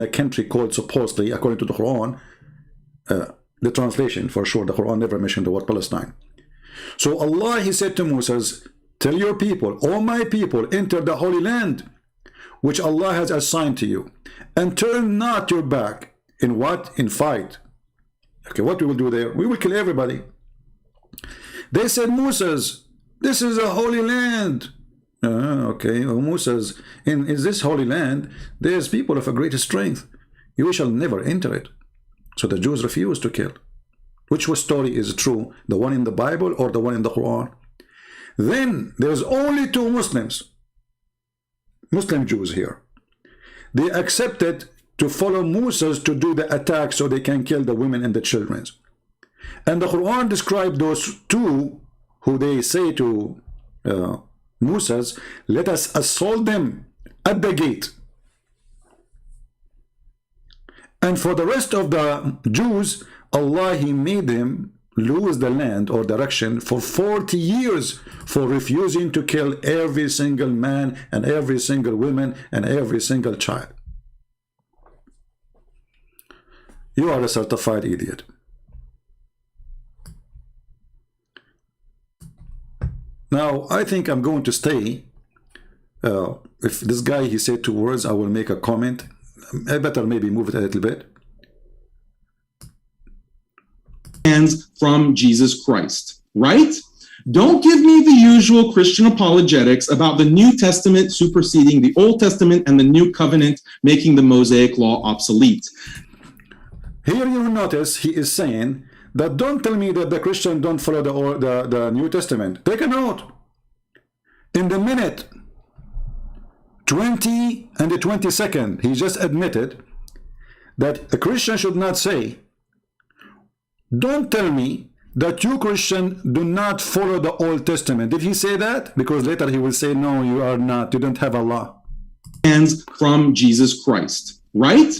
a country called, supposedly, according to the Quran, the translation for sure, the Quran never mentioned the word Palestine. So Allah, he said to Moses, tell your people, all my people, enter the Holy Land, which Allah has assigned to you, and turn not your back in what? In fight. Okay, what we will do there? We will kill everybody. They said, Moses, this is a holy land. Okay, well, Moses, in this holy land, there's people of a great strength. You shall never enter it. So the Jews refused to kill. Which story is true? The one in the Bible or the one in the Quran? Then there's only two Muslims, Muslim Jews here. They accepted to follow Moses to do the attack so they can kill the women and the children. And the Quran described those two who they say to Moses, let us assault them at the gate. And for the rest of the Jews, Allah, he made them lose the land or direction for 40 years for refusing to kill every single man and every single woman and every single child. You are a certified idiot. Now, I think I'm going to stay. If this guy, he said two words, I will make a comment. I better maybe move it a little bit. From Jesus Christ, right? Don't give me the usual Christian apologetics about the New Testament superseding the Old Testament and the New Covenant making the Mosaic Law obsolete. Here you notice he is saying that don't tell me that the Christians don't follow the New Testament. Take a note. In the minute 20 and the 22nd, he just admitted that a Christian should not say, don't tell me that you Christians do not follow the Old Testament. Did he say that? Because later he will say, no, you are not. You don't have Allah. From Jesus Christ, right?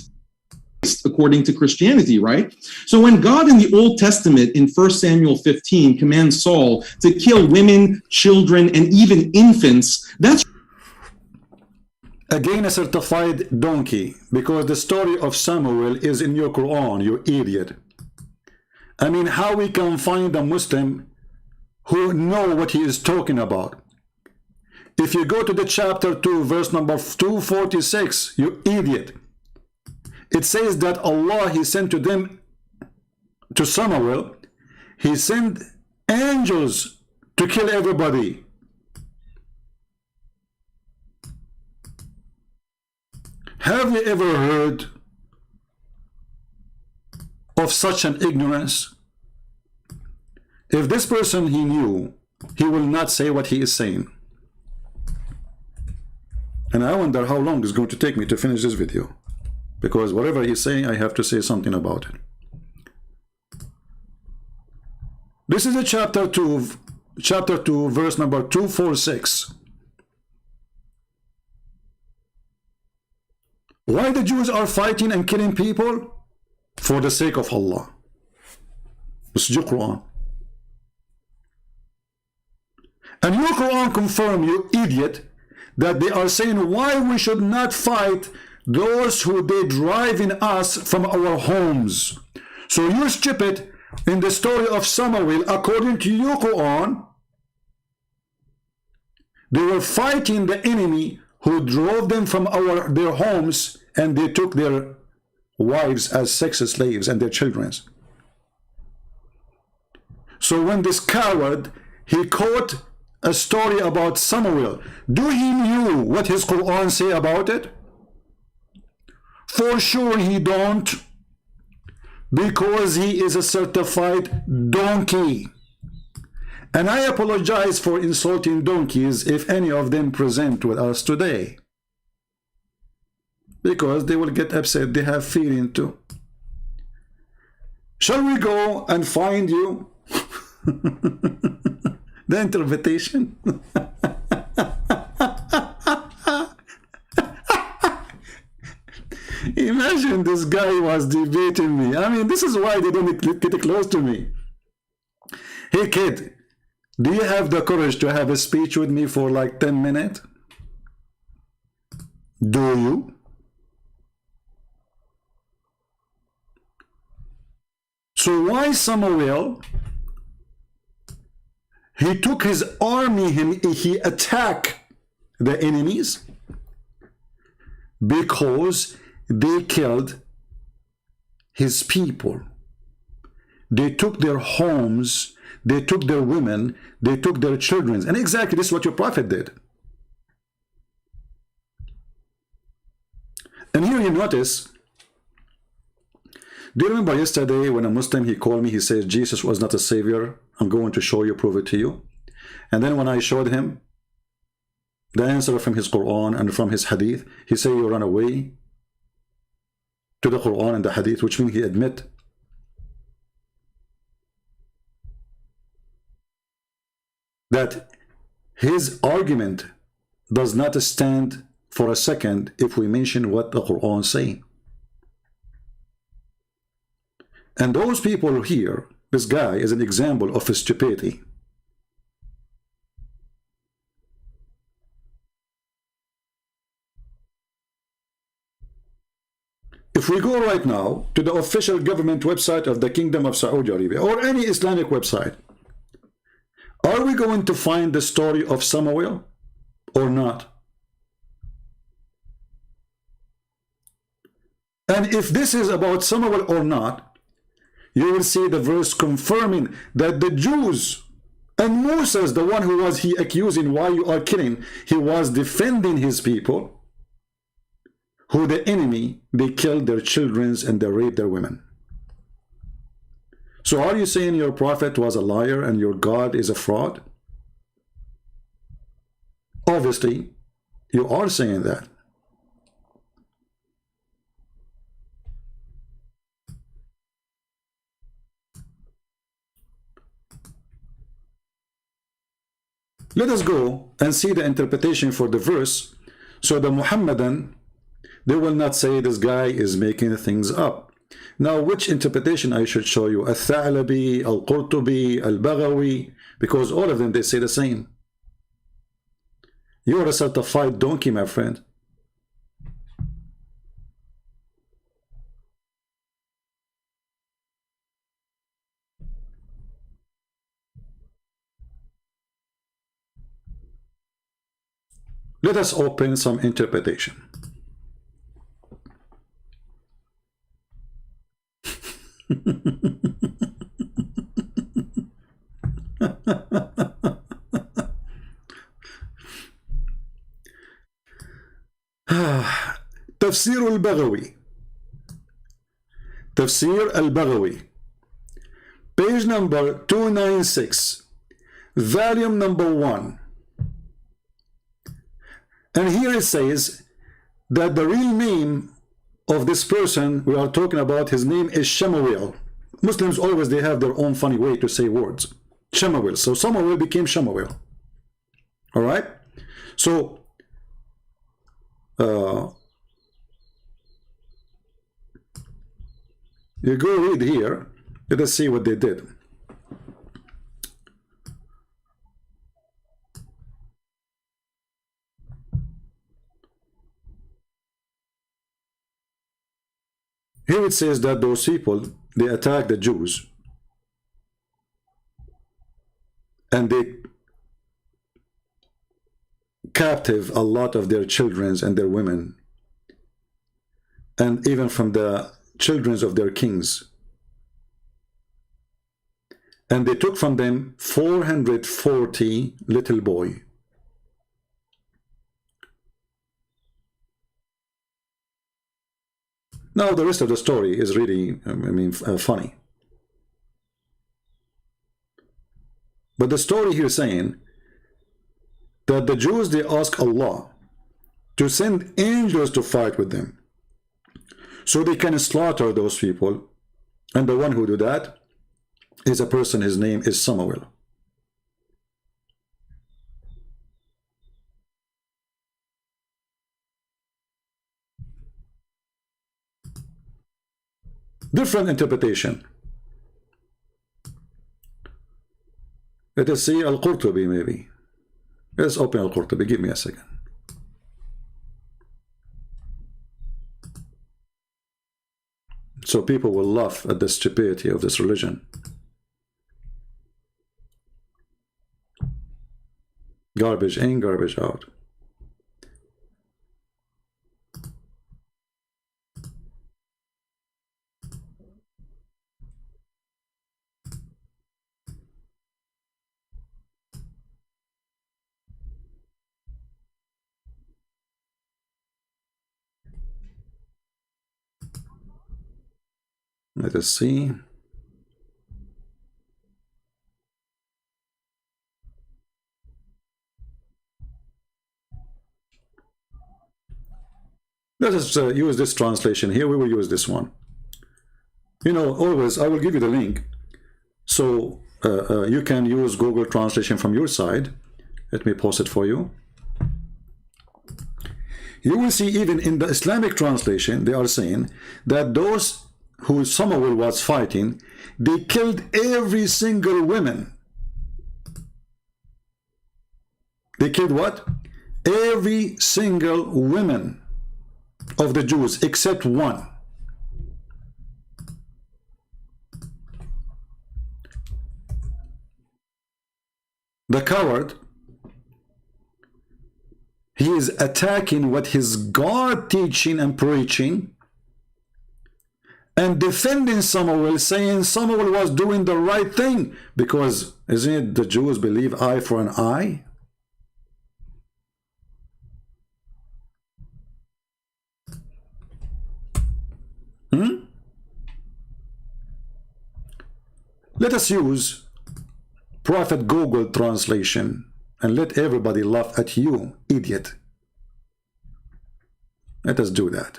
According to Christianity, right? So when God in the Old Testament in 1 Samuel 15 commands Saul to kill women, children, and even infants, that's again a certified donkey, because the story of Samuel is in your Quran, you idiot. I mean, how we can find a Muslim who know what he is talking about? If you go to the chapter 2, verse number 246, you idiot. It says that Allah, he sent to them, to Samuel, he sent angels to kill everybody. Have you ever heard of such an ignorance? If this person he knew, he will not say what he is saying. And I wonder how long it's going to take me to finish this video, because whatever he's saying, I have to say something about it. This is a chapter 2, verse number 246. Why the Jews are fighting and killing people? For the sake of Allah. This is your Quran. And your Quran confirm, you idiot, that they are saying why we should not fight those who they drive in us from our homes. So you're stupid. In the story of Samuel, according to your Quran, they were fighting the enemy who drove them from their homes, and they took their wives as sex slaves and their children. So when this coward, he quote a story about Samuel, do he knew what his Quran say about it? For sure he don't, because he is a certified donkey. And I apologize for insulting donkeys if any of them present with us today, because they will get upset. They have feeling too. Shall we go and find you the interpretation? Imagine this guy was debating me. I mean, this is why they don't get close to me. Hey kid, do you have the courage to have a speech with me for like 10 minutes? Do you? So why Samuel, he took his army, he attacked the enemies? Because they killed his people. They took their homes, they took their women, they took their children. And exactly this is what your prophet did. And here you notice, do you remember yesterday when a Muslim, he called me, he says, Jesus was not a savior. I'm going to show you, prove it to you. And then when I showed him the answer from his Quran and from his Hadith, he said, you run away to the Quran and the Hadith, which means he admit that his argument does not stand for a second if we mention what the Quran is saying. And those people here, this guy is an example of stupidity. If we go right now to the official government website of the Kingdom of Saudi Arabia or any Islamic website, are we going to find the story of Samuel or not? And if this is about Samuel or not, you will see the verse confirming that the Jews and Moses, the one who was he accusing, why you are killing, he was defending his people, who the enemy, they killed their children and they raped their women. So are you saying your prophet was a liar and your God is a fraud? Obviously, you are saying that. Let us go and see the interpretation for the verse, so the Muhammadan, they will not say this guy is making things up. Now, which interpretation I should show you? Al-Tha'labi, Al-Qurtubi, Al-Baghawi, because all of them, they say the same. You are a certified donkey, my friend. Let us open some interpretation. Tafsir al-Baghawi. Tafsir al-Baghawi. Page number 296. Volume number 1. And here it says that the real name of this person we are talking about, his name is Shemuel. Muslims always, they have their own funny way to say words. Shemuel. So Samuel became Shemuel. All right. So you go read here. Let us see what they did. Here it says that those people, they attacked the Jews and they captive a lot of their children and their women, and even from the children of their kings. And they took from them 440 little boys. Now the rest of the story is really, funny. But the story here is saying that the Jews, they ask Allah to send angels to fight with them so they can slaughter those people. And the one who do that is a person, his name is Samuel. Different interpretation. Let us see Al-Qurtubi maybe. Let's open Al-Qurtubi. Give me a second. So people will laugh at the stupidity of this religion. Garbage in, garbage out. Let us see. Let us use this translation here. We will use this one. You know, always I will give you the link, so you can use Google translation from your side. Let me post it for you. You will see even in the Islamic translation, they are saying that those who Shemuel was fighting, they killed every single woman. They killed what? Every single woman of the Jews except one. The coward, he is attacking what his God teaching and preaching, and defending Shemuel, saying Shemuel was doing the right thing, because isn't it the Jews believe eye for an eye? Let us use Prophet Google translation and let everybody laugh at you, idiot. Let us do that.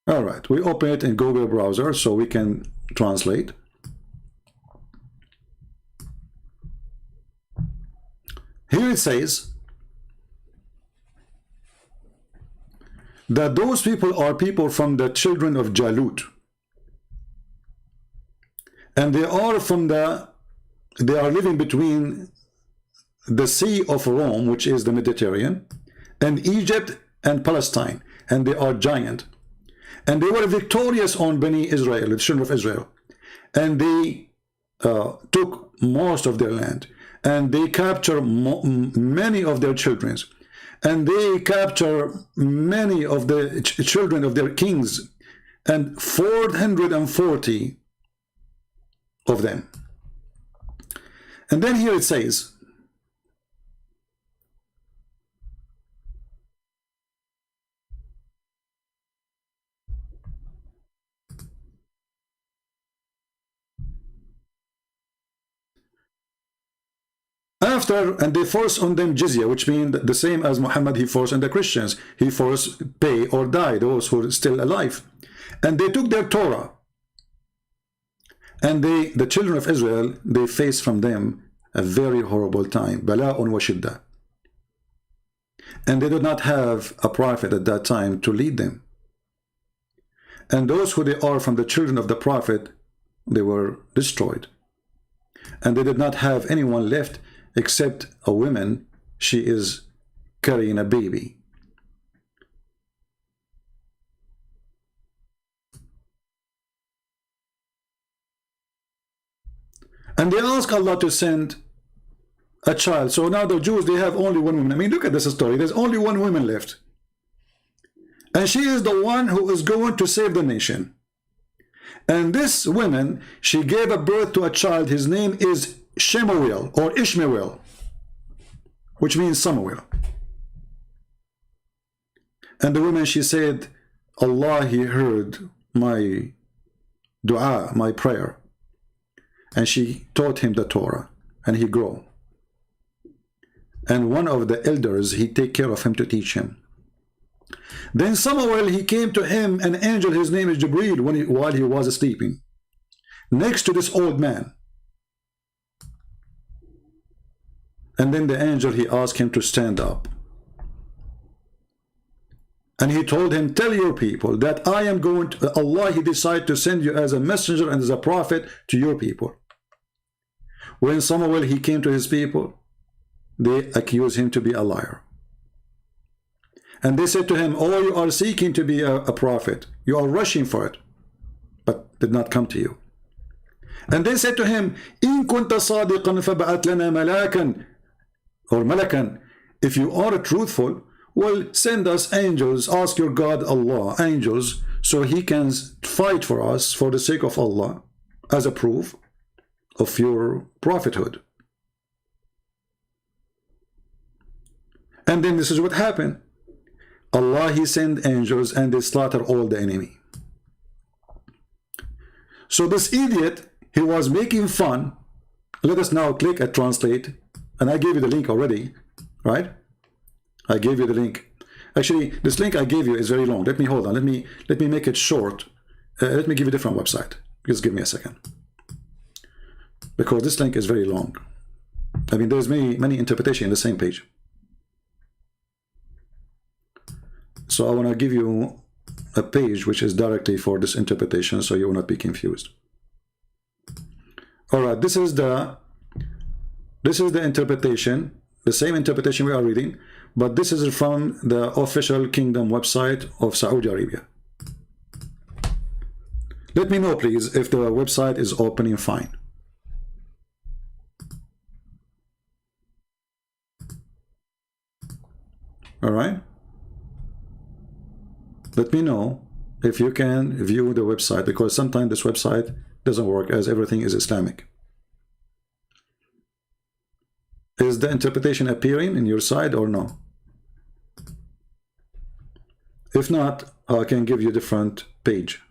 All right, we open it in Google browser so we can translate. Here it says that those people are people from the children of Jalut, and they are living between the Sea of Rome, which is the Mediterranean, and Egypt and Palestine, and they are giant, and they were victorious on Bani Israel, the children of Israel, and they took most of their land, and they captured many of their children, and they capture many of the children of their kings, and 440 of them. And then here it says, and they force on them jizya, which means the same as Muhammad, he forced on the Christians. He forced pay or die, those who are still alive. And they took their Torah. And the children of Israel, they faced from them a very horrible time. Bala'un wa shidda. And they did not have a prophet at that time to lead them. And those who they are from the children of the prophet, they were destroyed. And they did not have anyone left except a woman. She is carrying a baby. And they ask Allah to send a child. So now the Jews, they have only one woman. I mean, look at this story. There's only one woman left. And she is the one who is going to save the nation. And this woman, she gave a birth to a child. His name is Shemuel or Ishmael, which means Samuel. And the woman, she said, Allah, he heard my dua, my prayer. And she taught him the Torah, and he grew. And one of the elders, he take care of him to teach him. Then Samuel, he came to him, an angel, his name is Jibreel, while he was sleeping, next to this old man. And then the angel, he asked him to stand up. And he told him, tell your people that I am going to, Allah, he decided to send you as a messenger and as a prophet to your people. When Samuel he came to his people, they accused him to be a liar. And they said to him, oh, you are seeking to be a prophet. You are rushing for it, but did not come to you. And they said to him, إِن كُنْتَ صَادِقًا فَبَعَثْ لَنَا مَلَاكًا or malakan. If you are truthful, well, send us angels, ask your God Allah, angels, so he can fight for us for the sake of Allah as a proof of your prophethood. And then this is what happened. Allah, he sent angels and they slaughter all the enemy. So this idiot, he was making fun. Let us now click at translate. And I gave you the link already, right? I gave you the link. Actually, this link I gave you is very long. Let me hold on. Let me make it short. Let me give you a different website. Just give me a second. Because this link is very long. I mean, there's many interpretations in the same page. So I want to give you a page which is directly for this interpretation, so you will not be confused. All right, this is the interpretation, the same interpretation we are reading, but this is from the official kingdom website of Saudi Arabia. Let me know, please, if the website is opening fine. All right. Let me know if you can view the website, because sometimes this website doesn't work as everything is Islamic. Is the interpretation appearing in your side or no? If not, I can give you a different page.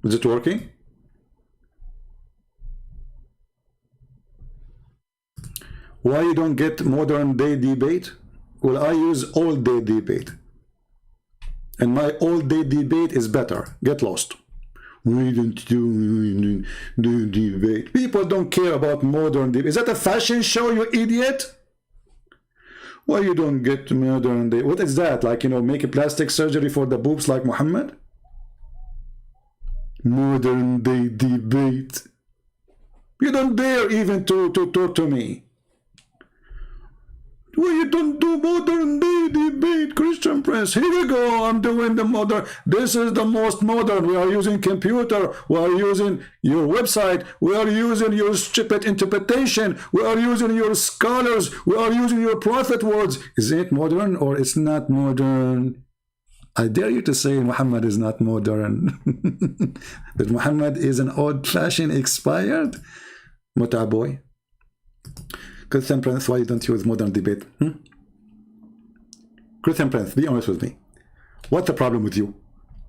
Is it working? Why you don't get modern day debate? Well, I use old day debate. And my old day debate is better. Get lost. We don't do debate. People don't care about modern debate. Is that a fashion show, you idiot? Why you don't get modern day? What is that? Like, you know, make a plastic surgery for the boobs like Muhammad? Modern day debate. You don't dare even to talk to me. Well, you don't do modern day debate, Christian Prince. Here we go. I'm doing the modern. This is the most modern. We are using computer. We are using your website. We are using your stupid interpretation. We are using your scholars. We are using your prophet words. Is it modern or it's not modern? I dare you to say Muhammad is not modern. That Muhammad is an old-fashioned expired? Muta boy. Christian Prince, why you don't use modern debate? Christian Prince, be honest with me. What's the problem with you?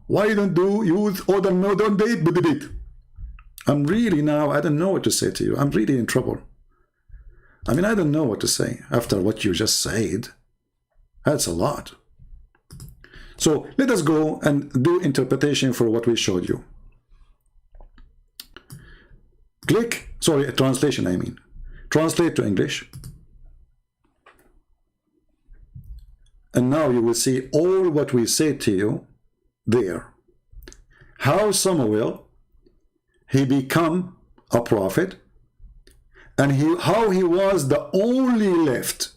Why you don't use modern debate? I'm really now, I don't know what to say to you. I'm really in trouble. I mean, I don't know what to say after what you just said. That's a lot. So let us go and do interpretation for what we showed you. Click, sorry, translation I mean. Translate to English. And now you will see all what we said to you there. How Samuel, he become a prophet, and how he was the only left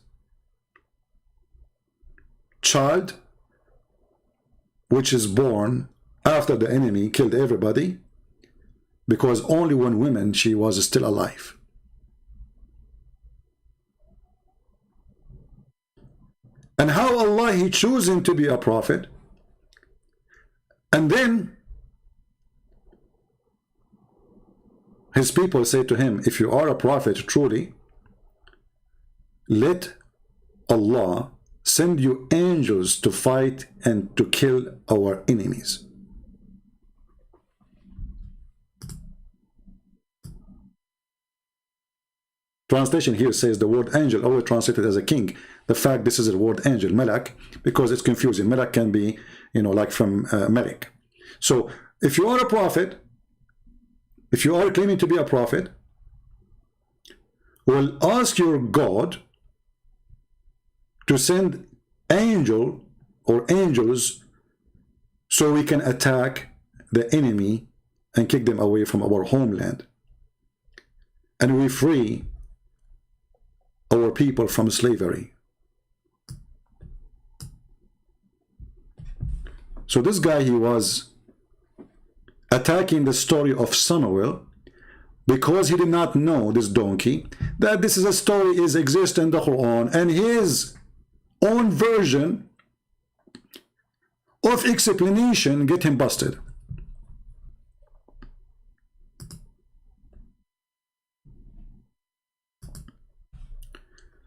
child which is born after the enemy killed everybody, because only one woman, she was still alive. And how Allah, he chose him to be a prophet. And then his people say to him, if you are a prophet truly, let Allah send you angels to fight and to kill our enemies. Translation here says the word angel, always translated as a king. The fact this is the word angel, malak, because it's confusing. Malak can be, you know, like from Malik. So if you are a prophet, if you are claiming to be a prophet, well, ask your God to send angel or angels so we can attack the enemy and kick them away from our homeland, and we free our people from slavery. So this guy, he was attacking the story of Shemuel because he did not know, this donkey, that this is a story is exists in the Quran, and his own version of explanation get him busted.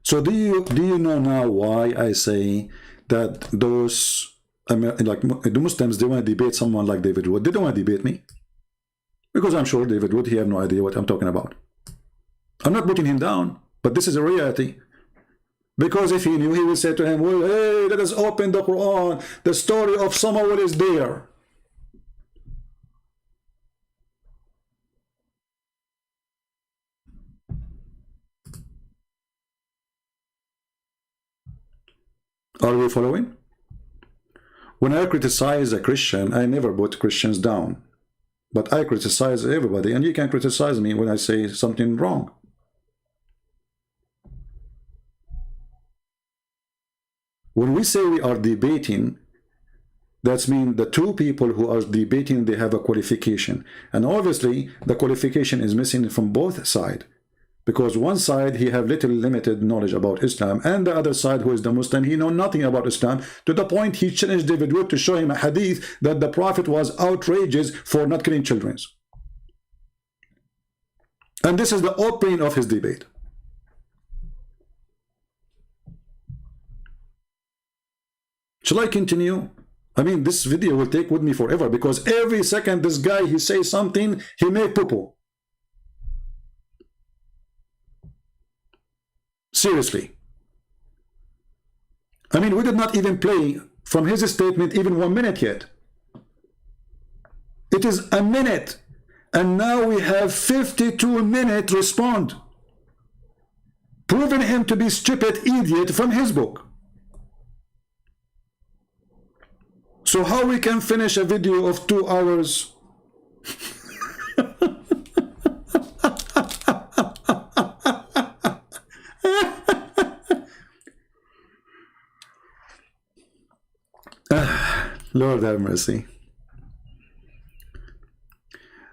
So do you know now why I say that those, I mean, like the Muslims, they want to debate someone like David Wood? They don't want to debate me, because I'm sure David Wood, he have no idea what I'm talking about. I'm not putting him down, but this is a reality. Because if he knew, he would say to him, well, hey, let us open the Quran. The story of Shemuel is there. Are we following? When I criticize a Christian, I never put Christians down. But I criticize everybody, and you can criticize me when I say something wrong. When we say we are debating, that means the two people who are debating, they have a qualification. And obviously, the qualification is missing from both sides. Because one side, he have little limited knowledge about Islam, and the other side, who is the Muslim, he know nothing about Islam, to the point he challenged David Wood to show him a hadith that the Prophet was outrageous for not killing children. And this is the opening of his debate. Shall I continue? I mean, this video will take with me forever, because every second this guy, he says something, he make poo-poo. Seriously. I mean, we did not even play from his statement even 1 minute yet. It is a minute, and now we have 52 minutes respond, proving him to be stupid idiot from his book. So how we can finish a video of 2 hours? Lord have mercy.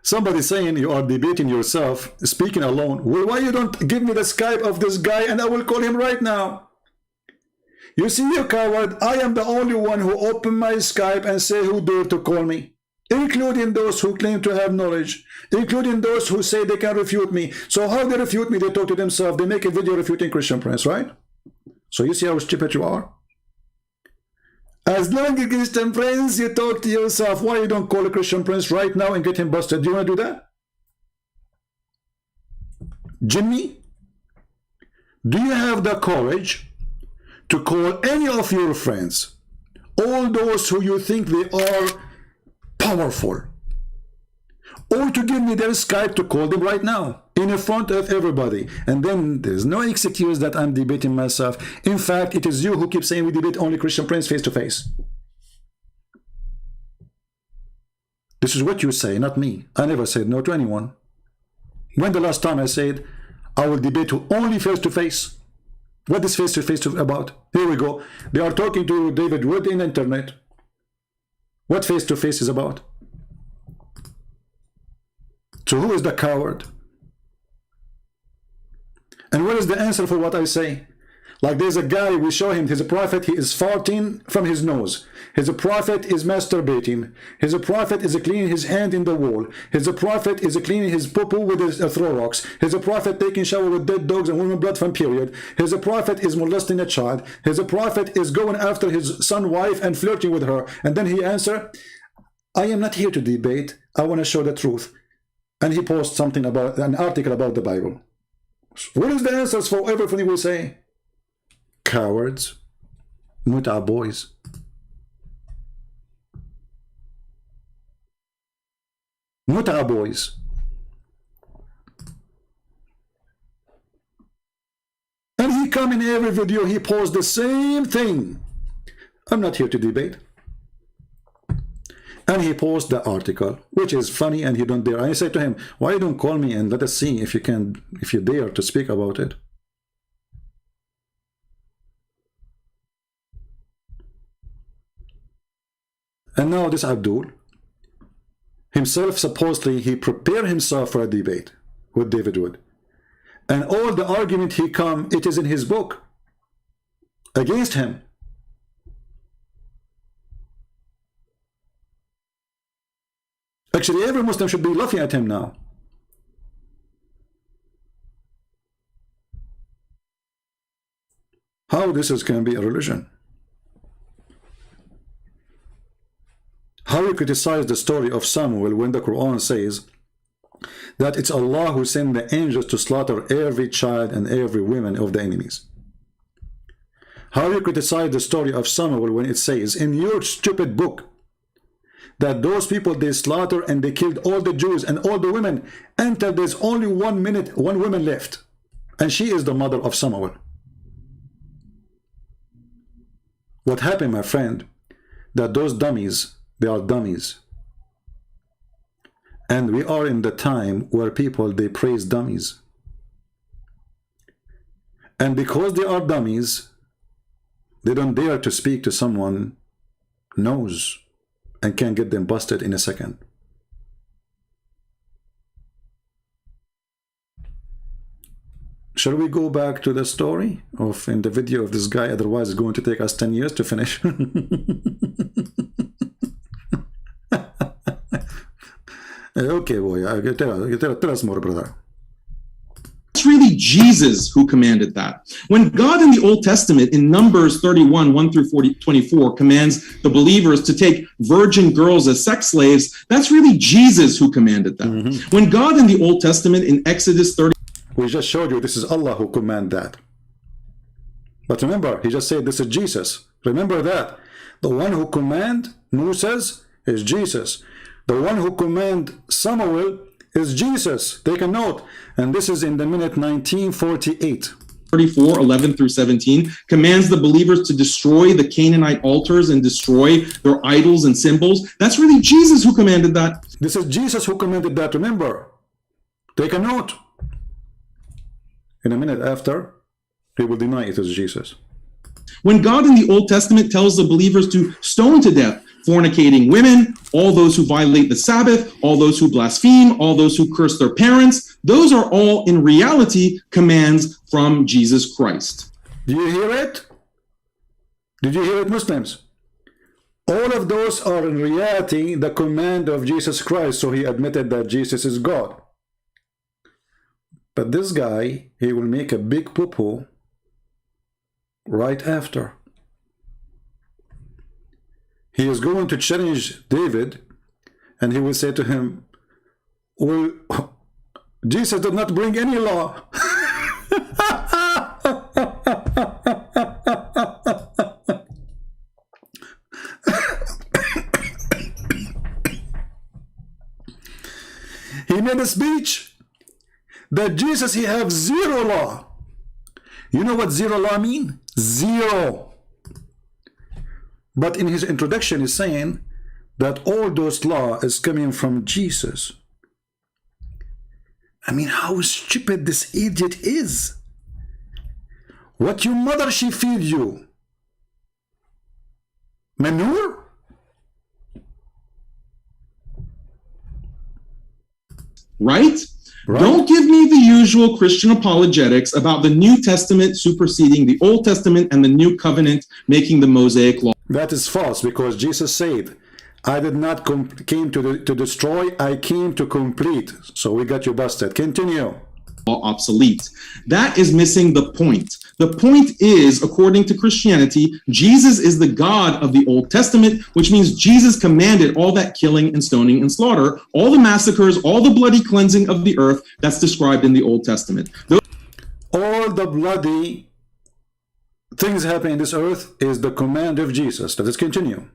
Somebody saying you are debating yourself, speaking alone. Well, why you don't give me the Skype of this guy and I will call him right now? You see, you coward, I am the only one who opened my Skype and say who dare to call me, including those who claim to have knowledge, including those who say they can refute me. So how they refute me? They talk to themselves. They make a video refuting Christian Prince, right? So you see how stupid you are? As long as Christian Prince, you talk to yourself. Why you don't call a Christian Prince right now and get him busted? Do you want to do that? Jimmy, do you have the courage to call any of your friends, all those who you think they are powerful, or to give me their Skype to call them right now in front of everybody? And then there's no excuse that I'm debating myself. In fact, it is you who keep saying we debate only Christian Prince face to face. This is what you say, not me. I never said no to anyone. When the last time I said I will debate you only face to face? What is face to face about? Here we go. They are talking to David Wood in internet. What face to face is about? So who is the coward? And what is the answer for what I say? Like there's a guy, we show him, he's a prophet, he is farting from his nose. He's a prophet is masturbating. He's a prophet is cleaning his hand in the wall. He's a prophet is cleaning his poo-poo with his throw rocks. He's a prophet taking shower with dead dogs and women blood from period. He's a prophet is molesting a child. He's a prophet is going after his son wife and flirting with her. And then he answer, I am not here to debate. I want to show the truth. And he posts something about an article about the Bible. What is the answers for everything we say? Cowards. Muta boys. Muta boys. come in every video, he posts the same thing. I'm not here to debate. And he posts the article, which is funny, and he don't dare. I say to him, why you don't call me and let us see if you can, if you dare to speak about it. And now this Abdul himself, supposedly he prepared himself for a debate with David Wood, and all the argument he come, it is in his book against him. Actually, every Muslim should be laughing at him now. How this can be a religion? How you criticize the story of Shemuel when the Quran says that it's Allah who sent the angels to slaughter every child and every woman of the enemies? How you criticize the story of Shemuel when it says in your stupid book that those people, they slaughter and they killed all the Jews and all the women until there's only one woman left, and she is the mother of Shemuel? What happened, my friend, that those dummies, they are dummies. And we are in the time where people, they praise dummies. And because they are dummies, they don't dare to speak to someone knows and can get them busted in a second. Shall we go back to the story of in the video of this guy? Otherwise, it's going to take us 10 years to finish. Okay, boy, tell us more, brother. It's really Jesus who commanded that. When God in the Old Testament, in Numbers 31, 1 through 24, commands the believers to take virgin girls as sex slaves, that's really Jesus who commanded that. When God in the Old Testament, in Exodus 30, we just showed you this is Allah who command that. But remember, he just said this is Jesus. Remember that. The one who command Moses is Jesus. The one who command Samuel is Jesus. Take a note. And this is in the minute 1948. 34, 11 through 17, commands the believers to destroy the Canaanite altars and destroy their idols and symbols. That's really Jesus who commanded that. This is Jesus who commanded that, remember. Take a note. In a minute after, he will deny it is Jesus. When God in the Old Testament tells the believers to stone to death fornicating women, all those who violate the Sabbath, all those who blaspheme, all those who curse their parents, those are all in reality commands from Jesus Christ. Do you hear it? Did you hear it, Muslims? All of those are in reality the command of Jesus Christ, so he admitted that Jesus is God. But this guy, he will make a big poo-poo right after. He is going to challenge David, and he will say to him, well, Jesus did not bring any law. He made a speech that Jesus, he have zero law. You know what zero law mean? Zero. But in his introduction, he's saying that all those law is coming from Jesus. I mean, how stupid this idiot is. What your mother, she feed you? Manure? Right? Don't give me the usual Christian apologetics about the New Testament superseding the Old Testament and the New Covenant making the Mosaic Law. That is false, because Jesus said, I did not came to destroy, I came to complete. So we got you busted. Continue. Obsolete. That is missing the point. The point is, according to Christianity, Jesus is the God of the Old Testament, which means Jesus commanded all that killing and stoning and slaughter, all the massacres, all the bloody cleansing of the earth that's described in the Old Testament. All the bloody things happening in this earth is the command of Jesus. Let us continue.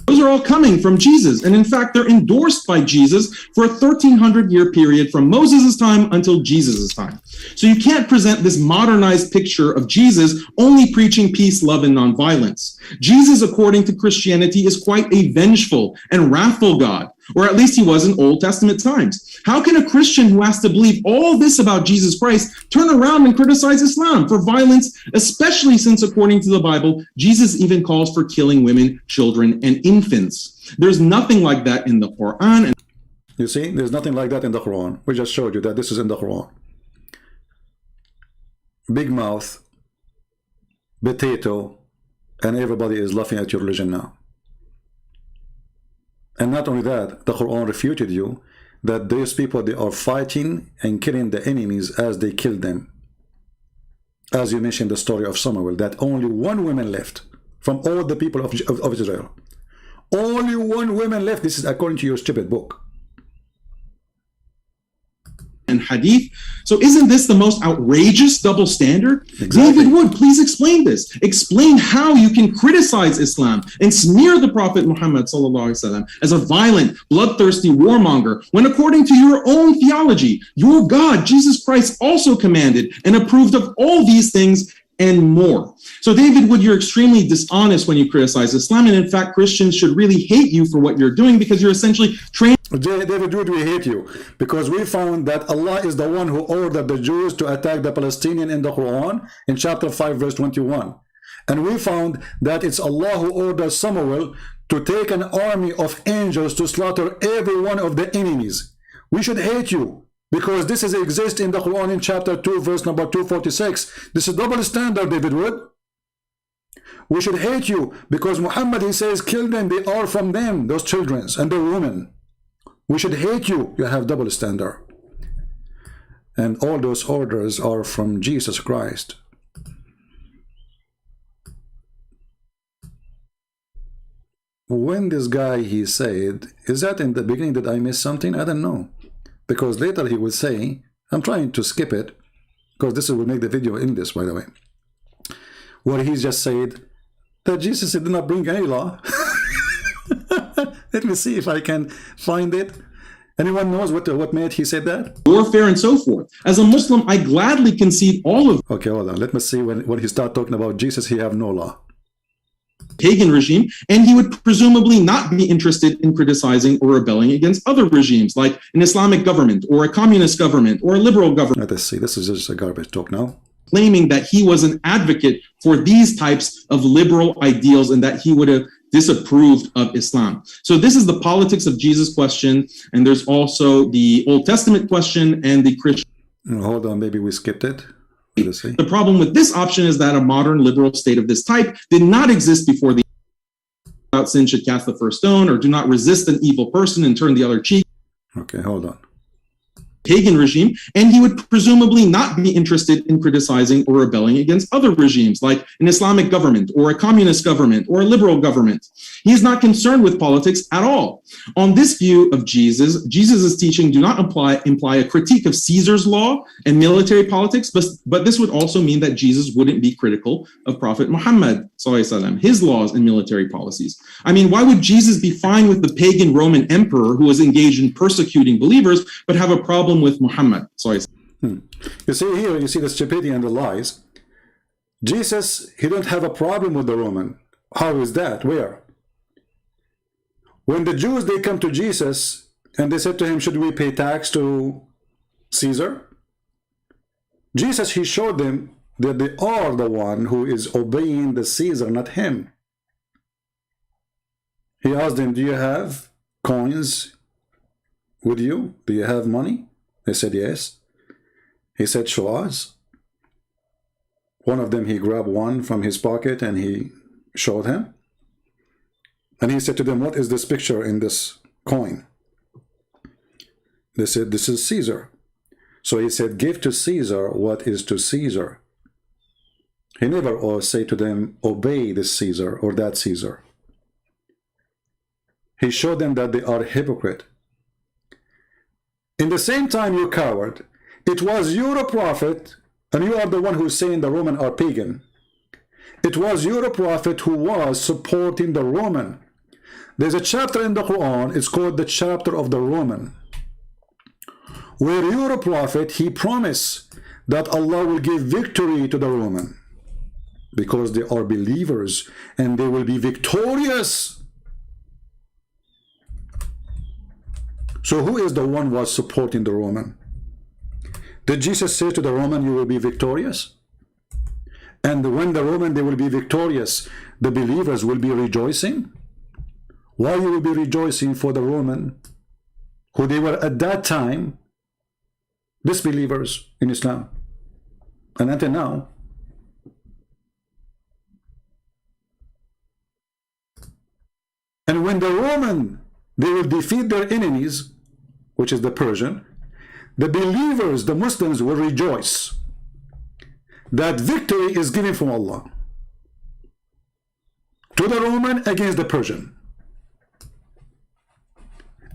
Those are all coming from Jesus. And in fact, they're endorsed by Jesus for a 1300-year period from Moses' time until Jesus' time. So you can't present this modernized picture of Jesus only preaching peace, love, and nonviolence. Jesus, according to Christianity, is quite a vengeful and wrathful God, or at least he was in Old Testament times. How can a Christian who has to believe all this about Jesus Christ turn around and criticize Islam for violence, especially since, according to the Bible, Jesus even calls for killing women, children, and infants? There's nothing like that in the Quran. You see, there's nothing like that in the Quran. We just showed you that this is in the Quran. Big mouth, potato, and everybody is laughing at your religion now. And not only that, the Quran refuted you that these people, they are fighting and killing the enemies as they kill them. As you mentioned the story of Shemuel, that only one woman left from all the people of Israel. Only one woman left. This is according to your stupid book. And Hadith. So isn't this the most outrageous double standard? Exactly. David Wood, please explain this. Explain how you can criticize Islam and smear the Prophet Muhammad ﷺ as a violent, bloodthirsty warmonger, when according to your own theology, your God, Jesus Christ, also commanded and approved of all these things and more. So David Wood, you're extremely dishonest when you criticize Islam, and in fact, Christians should really hate you for what you're doing, because you're essentially trained. David Wood, we hate you because we found that Allah is the one who ordered the Jews to attack the Palestinians in the Quran in chapter 5 verse 21, and we found that it's Allah who ordered Shemuel to take an army of angels to slaughter every one of the enemies. We should hate you because this exists in the Quran in chapter 2 verse number 246. This is double standard, David Wood. We should hate you because Muhammad, he says, kill them, they are from them, those children and the women. We should hate you. You have double standard. And all those orders are from Jesus Christ. When this guy, he said, is that in the beginning that I missed something? I don't know. Because later he would say, I'm trying to skip it, because this will make the video in this, by the way, where he just said that Jesus did not bring any law. Let me see if I can find it. Anyone knows what made he said that? Warfare and so forth. As a Muslim, I gladly concede all of. Okay, hold on. Let me see when he start talking about Jesus, he have no law. Pagan regime, and he would presumably not be interested in criticizing or rebelling against other regimes like an Islamic government or a communist government or a liberal government. Let's see. This is just a garbage talk now. Claiming that he was an advocate for these types of liberal ideals and that he would have disapproved of Islam. So this is the politics of Jesus question, and there's also the Old Testament question and the Christian. Hold on, maybe we skipped it. Let's see. The problem with this option is that a modern liberal state of this type did not exist before the without sin should cast the first stone, or do not resist an evil person and turn the other cheek. Okay, hold on. Pagan regime, and he would presumably not be interested in criticizing or rebelling against other regimes like an Islamic government or a communist government or a liberal government. He is not concerned with politics at all. On this view of Jesus' teaching do not imply a critique of Caesar's law and military politics, but this would also mean that Jesus wouldn't be critical of Prophet Muhammad, his laws and military policies. I mean, why would Jesus be fine with the pagan Roman emperor who was engaged in persecuting believers, but have a problem with Muhammad? You see here, you see the stupidity and the lies. Jesus, he don't have a problem with the Roman. How is that? Where? When the Jews, they come to Jesus and they said to him, should we pay tax to Caesar? Jesus, he showed them that they are the one who is obeying the Caesar, not him. He asked them, do you have coins with you? Do you have money? They said yes. He said, show us. One of them, he grabbed one from his pocket and he showed him. And he said to them, what is this picture in this coin? They said, this is Caesar. So he said, give to Caesar what is to Caesar. He never said to them, obey this Caesar or that Caesar. He showed them that they are hypocrite. In the same time, you coward, it was your prophet, and you are the one who's saying the Roman are pagan. It was your prophet who was supporting the Roman. There's a chapter in the Quran, it's called the chapter of the Roman, where your prophet, he promised that Allah will give victory to the Roman because they are believers and they will be victorious. So who is the one who was supporting the Roman? Did Jesus say to the Roman, you will be victorious? And when the Roman, they will be victorious, the believers will be rejoicing? Why you will be rejoicing for the Roman, who they were at that time disbelievers in Islam, and until now? And when the Roman, they will defeat their enemies, which is the Persian, the believers, the Muslims, will rejoice that victory is given from Allah to the Roman against the Persian.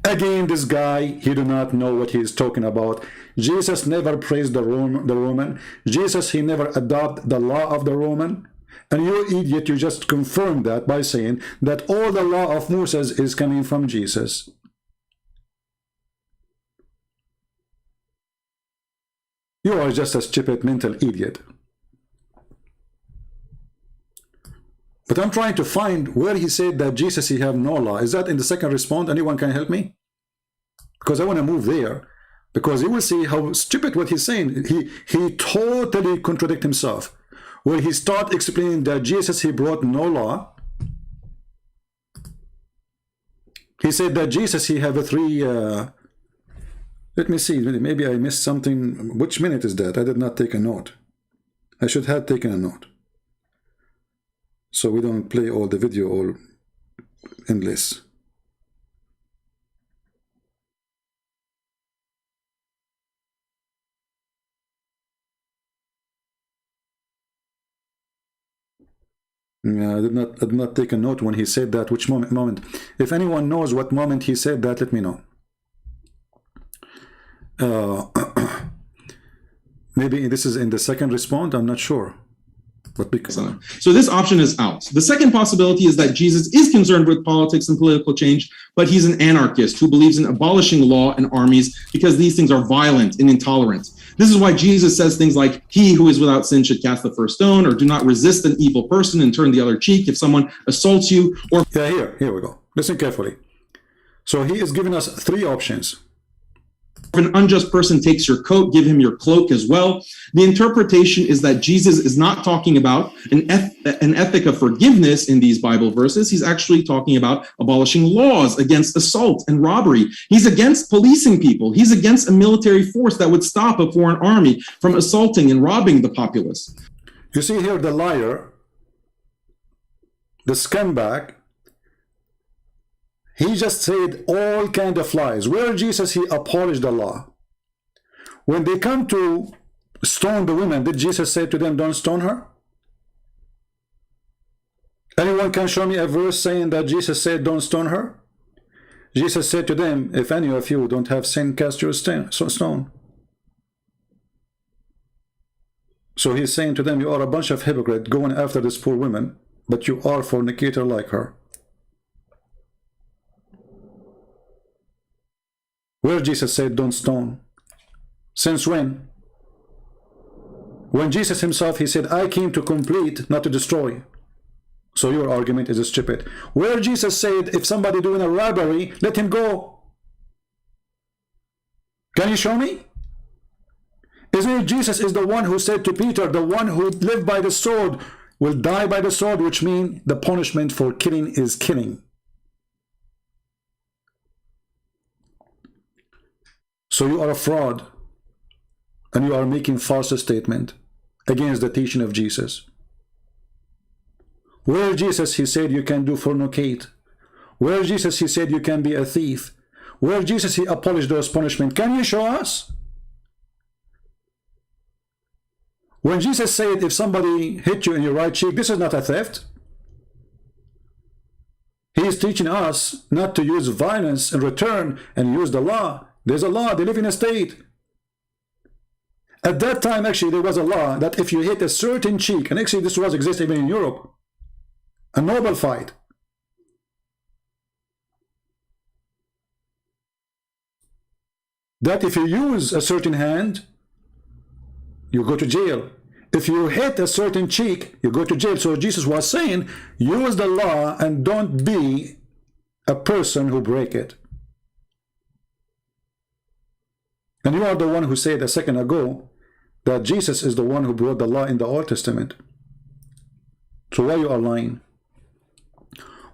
Again, this guy, he do not know what he is talking about. Jesus never praised the Roman. Jesus, he never adopted the law of the Roman. And you idiot, you just confirm that by saying that all the law of Moses is coming from Jesus. You are just a stupid mental idiot. But I'm trying to find where he said that Jesus, he have no law. Is that in the second response? Anyone can help me? Because I want to move there. Because you will see how stupid what he's saying. He totally contradicts himself. Where he start explaining that Jesus, he brought no law. He said that Jesus, he have a three... let me see, maybe I missed something. Which minute is that? I did not take a note. I should have taken a note, so we don't play all the video all endless. Yeah, I did not take a note when he said that. Which moment? If anyone knows what moment he said that, let me know. Maybe this is in the second response, I'm not sure. But because... So this option is out. The second possibility is that Jesus is concerned with politics and political change, but he's an anarchist who believes in abolishing law and armies because these things are violent and intolerant. This is why Jesus says things like, he who is without sin should cast the first stone, or do not resist an evil person and turn the other cheek if someone assaults you, or... Yeah, here we go. Listen carefully. So he is giving us three options. If an unjust person takes your coat, give him your cloak as well. The interpretation is that Jesus is not talking about an ethic of forgiveness in these Bible verses. He's actually talking about abolishing laws against assault and robbery. He's against policing people. He's against a military force that would stop a foreign army from assaulting and robbing the populace. You see here the liar, the scumbag, he just said all kind of lies. Where Jesus, he abolished the law. When they come to stone the women, did Jesus say to them, don't stone her? Anyone can show me a verse saying that Jesus said, don't stone her? Jesus said to them, if any of you don't have sin, cast your stone. So he's saying to them, you are a bunch of hypocrites going after this poor woman, but you are fornicator like her. Where Jesus said, don't stone. Since when? When Jesus himself, he said, I came to complete, not to destroy. So your argument is stupid. Where Jesus said, if somebody doing a robbery, let him go. Can you show me? Isn't it Jesus is the one who said to Peter, the one who lived by the sword will die by the sword, which means the punishment for killing is killing. So you are a fraud, and you are making false statement against the teaching of Jesus. Where Jesus, he said you can do fornicate. Where Jesus, he said you can be a thief. Where Jesus, he abolished those punishments. Can you show us? When Jesus said if somebody hit you in your right cheek, this is not a theft. He is teaching us not to use violence in return and use the law. There's a law, they live in a state. At that time, actually, there was a law that if you hit a certain cheek, and actually this was existing even in Europe, a noble fight. that if you use a certain hand, you go to jail. If you hit a certain cheek, you go to jail. So Jesus was saying, use the law and don't be a person who break it. And you are the one who said a second ago that Jesus is the one who brought the law in the Old Testament. So why you are lying?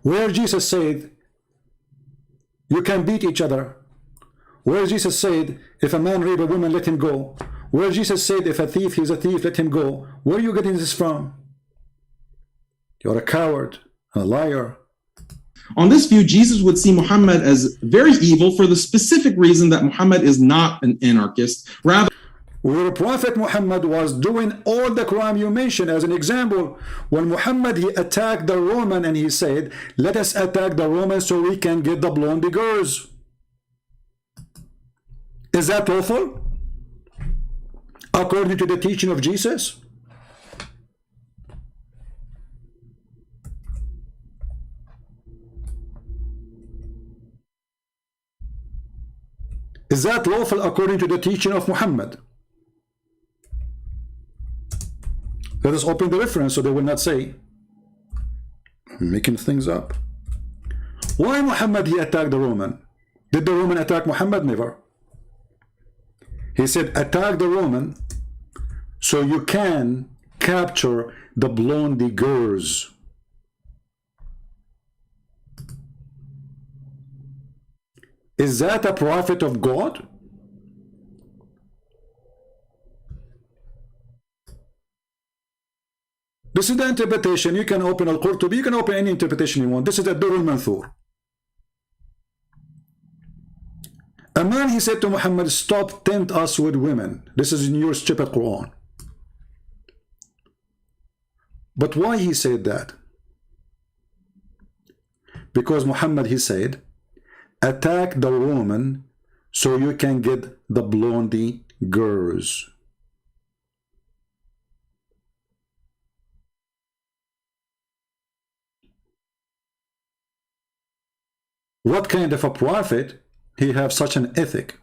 Where Jesus said you can beat each other, where Jesus said if a man rape a woman, let him go, where Jesus said if a thief, he's a thief, let him go, where are you getting this from? You're a coward, a liar. On this view, Jesus would see Muhammad as very evil for the specific reason that Muhammad is not an anarchist. Rather, where Prophet Muhammad was doing all the crime you mentioned. As an example, when Muhammad, he attacked the Roman and he said, let us attack the Romans so we can get the blonde girls. Is that lawful? According to the teaching of Jesus? Is that lawful according to the teaching of Muhammad? Let us open the reference so they will not say I'm making things up. Why Muhammad he attacked the Roman? Did the Roman attack Muhammad? Never. He said attack the Roman so you can capture the blondie girls. Is that a prophet of God? This is the interpretation. You can open Al-Qurtubi, you can open any interpretation you want. This is the Durr al-Manthur. A man, he said to Muhammad, stop tempt us with women. This is in your stupid Quran. But why he said that? Because Muhammad, he said, attack the Roman so you can get the blondie girls. What kind of a prophet he have such an ethic?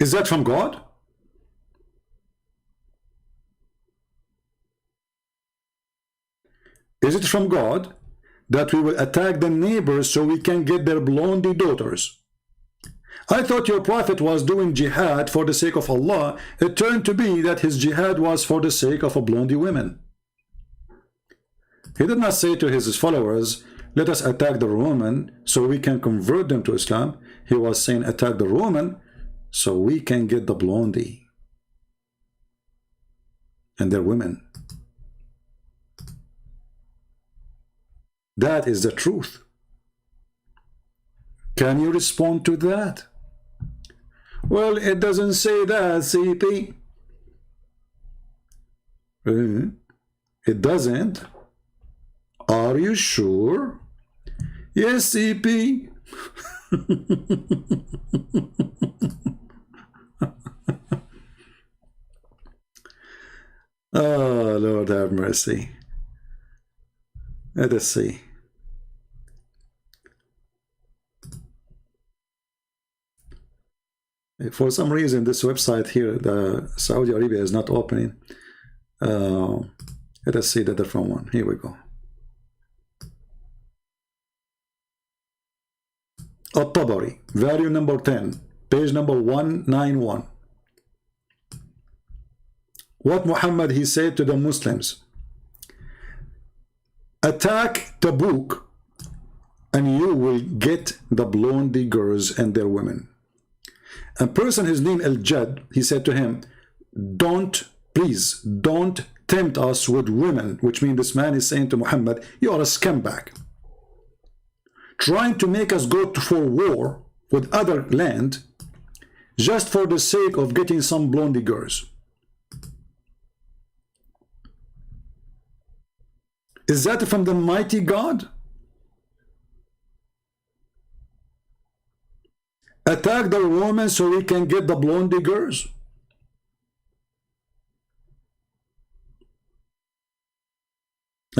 Is that from God? Is it from God that we will attack the neighbors so we can get their blondie daughters? I thought your prophet was doing jihad for the sake of Allah. It turned to be that his jihad was for the sake of a blondie women. He did not say to his followers, let us attack the Roman so we can convert them to Islam. He was saying attack the Roman so we can get the blondie and their women. That is the truth. Can you respond to that? Well, it doesn't say that, CP. It doesn't. Are you sure? Yes, CP. Oh, Lord have mercy. Let us see. For some reason, this website here, the Saudi Arabia, is not opening. Let us see the different one. Here we go. At-Tabari, value number 10, page number 191. What Muhammad he said to the Muslims: attack Tabuk and you will get the blondie girls and their women. A person, his name Al-Jad, he said to him, please don't tempt us with women, which means this man is saying to Muhammad, you are a scumbag, trying to make us go for war with other land just for the sake of getting some blondie girls. Is that from the mighty God? Attack the woman so we can get the blondie girls?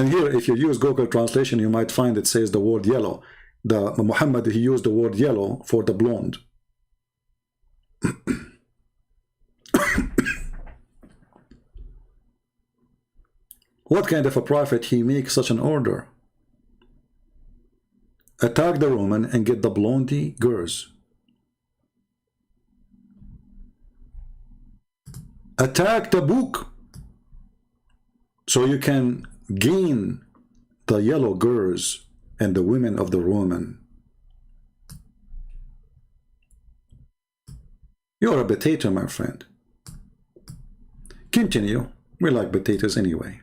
And here, if you use Google translation, you might find it says the word yellow. The Muhammad, he used the word yellow for the blonde. What kind of a prophet he makes such an order? Attack the Roman and get the blondie girls. Attack the book so you can gain the yellow girls and the women of the Roman. You're a potato, my friend. Continue. We like potatoes anyway.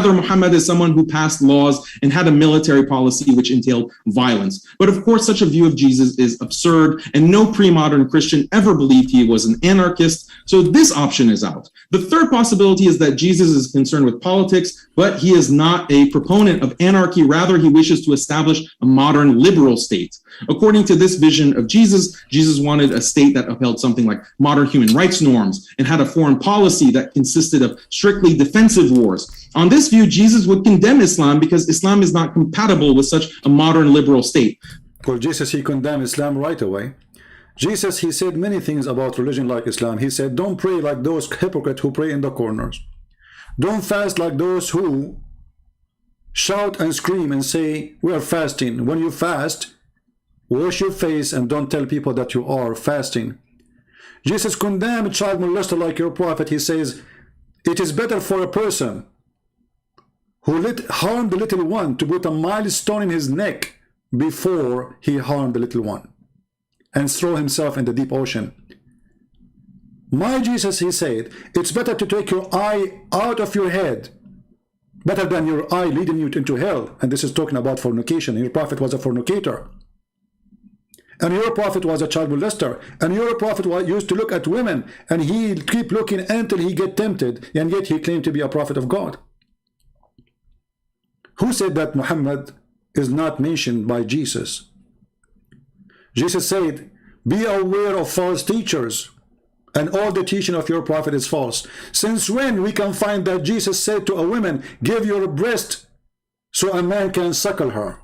Muhammad is someone who passed laws and had a military policy which entailed violence. But of course, such a view of Jesus is absurd, and no pre-modern Christian ever believed he was an anarchist, so this option is out. The third possibility is that Jesus is concerned with politics, but he is not a proponent of anarchy. Rather, he wishes to establish a modern liberal state. According to this vision of Jesus, Jesus wanted a state that upheld something like modern human rights norms and had a foreign policy that consisted of strictly defensive wars. On this view, Jesus would condemn Islam because Islam is not compatible with such a modern liberal state. Well, Jesus, he condemned Islam right away. Jesus, he said many things about religion like Islam. He said, don't pray like those hypocrites who pray in the corners. Don't fast like those who shout and scream and say, we are fasting. When you fast, wash your face and don't tell people that you are fasting. Jesus condemned child molester like your prophet. He says, it is better for a person who harmed the little one to put a milestone in his neck before he harmed the little one and throw himself in the deep ocean. My Jesus, he said, it's better to take your eye out of your head, better than your eye leading you into hell. And this is talking about fornication. Your prophet was a fornicator. And your prophet was a child molester. And your prophet used to look at women, and he keep looking until he get tempted, and yet he claimed to be a prophet of God. Who said that Muhammad is not mentioned by Jesus? Jesus said, be aware of false teachers, and all the teaching of your prophet is false. Since when we can find that Jesus said to a woman, give your breast so a man can suckle her?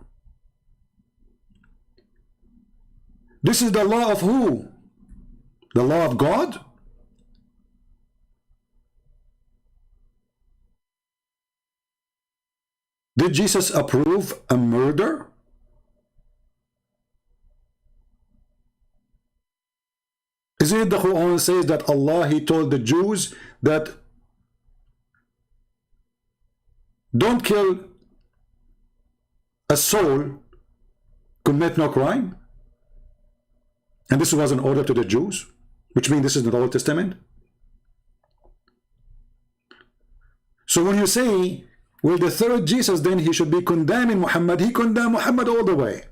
This is the law of who? The law of God? Did Jesus approve a murder? Isn't it the Quran says that Allah, he told the Jews that don't kill a soul, commit no crime? And this was an order to the Jews, which means this is the Old Testament. So when you say, well, the third Jesus, then he should be condemning Muhammad, he condemned Muhammad all the way.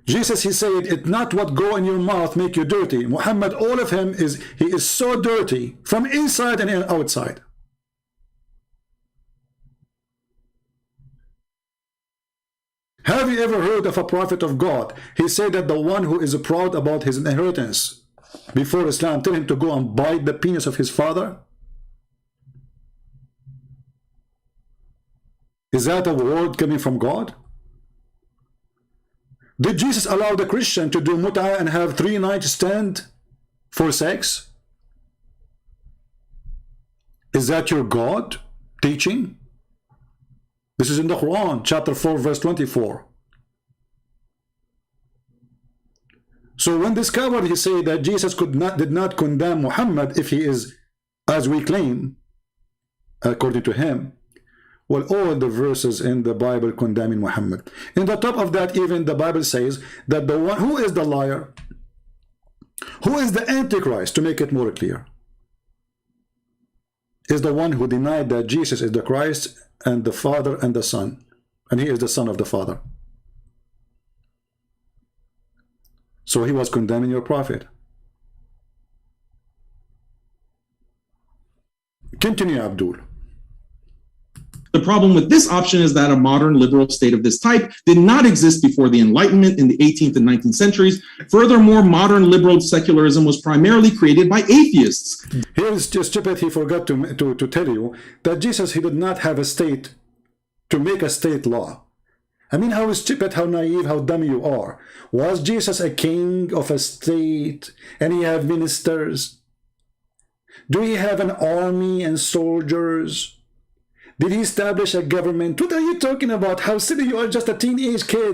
Jesus, he said, it's not what go in your mouth make you dirty. Muhammad, all of him he is so dirty from inside and outside. Have you ever heard of a prophet of God? He said that the one who is proud about his inheritance before Islam, tell him to go and bite the penis of his father? Is that a word coming from God? Did Jesus allow the Christian to do mut'ah and have 3 night stand for sex? Is that your God teaching? This is in the Quran, chapter 4, verse 24. So when discovered, he said that Jesus did not condemn Muhammad if he is, as we claim, according to him. Well, all the verses in the Bible condemning Muhammad. In the top of that, even the Bible says that the one who is the liar, who is the Antichrist, to make it more clear, is the one who denied that Jesus is the Christ and the Father and the Son, and he is the Son of the Father. So he was condemning your prophet. Continue, Abdul. The problem with this option is that a modern liberal state of this type did not exist before the Enlightenment in the 18th and 19th centuries. Furthermore, modern liberal secularism was primarily created by atheists. Here is just stupid. He forgot to tell you that Jesus, he did not have a state to make a state law. I mean, how stupid, how naive, how dumb you are. Was Jesus a king of a state and he have ministers? Do he have an army and soldiers? Did he establish a government? What are you talking about? How silly you are, just a teenage kid.